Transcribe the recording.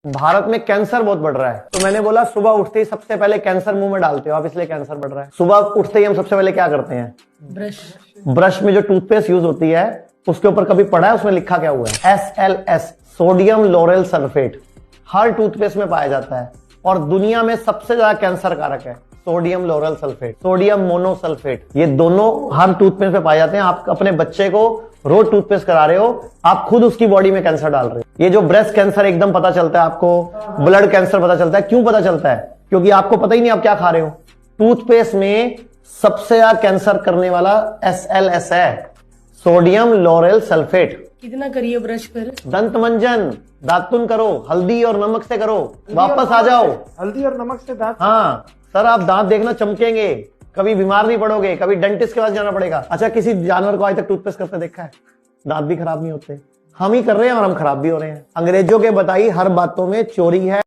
भारत में कैंसर बहुत बढ़ रहा है, तो मैंने बोला सुबह उठते ही सबसे पहले कैंसर मुंह में डालते हो आप, इसलिए कैंसर बढ़ रहा है। सुबह उठते ही हम सबसे पहले क्या करते हैं? ब्रश में जो टूथपेस्ट यूज होती है उसके ऊपर कभी पढ़ा है उसमें लिखा क्या हुआ है? SLS, sodium lauryl sulphate. हर टूथपेस्ट में पाया जाता है और दुनिया में सबसे ज्यादा कैंसर कारक है sodium lauryl sulphate, sodium monosulphate. ये दोनों हर टूथपेस्ट में पाए जाते हैं। आप अपने बच्चे को रोज टूथपेस्ट करा रहे हो, आप खुद उसकी बॉडी में कैंसर डाल रहे हो। ये जो ब्रेस्ट कैंसर एकदम पता चलता है आपको, ब्लड कैंसर पता चलता है। क्यों पता चलता है? क्योंकि आपको पता ही नहीं आप क्या खा रहे हो। टूथपेस्ट में सबसे ज्यादा कैंसर करने वाला SLS है, सोडियम लोरेल सल्फेट। कितना करिए ब्रश फिर? दंत मंजन, दातुन करो, हल्दी और नमक से करो, वापस आ जाओ। हल्दी और नमक से दांत? हाँ सर, आप दांत देखना चमकेंगे, कभी बीमार नहीं पड़ोगे, कभी डेंटिस्ट के पास जाना पड़ेगा। अच्छा, किसी जानवर को आज तक टूथपेस्ट करते देखा है? दांत भी खराब नहीं होते। हम ही कर रहे हैं और हम खराब भी हो रहे हैं। अंग्रेजों के बताई हर बातों में चोरी है।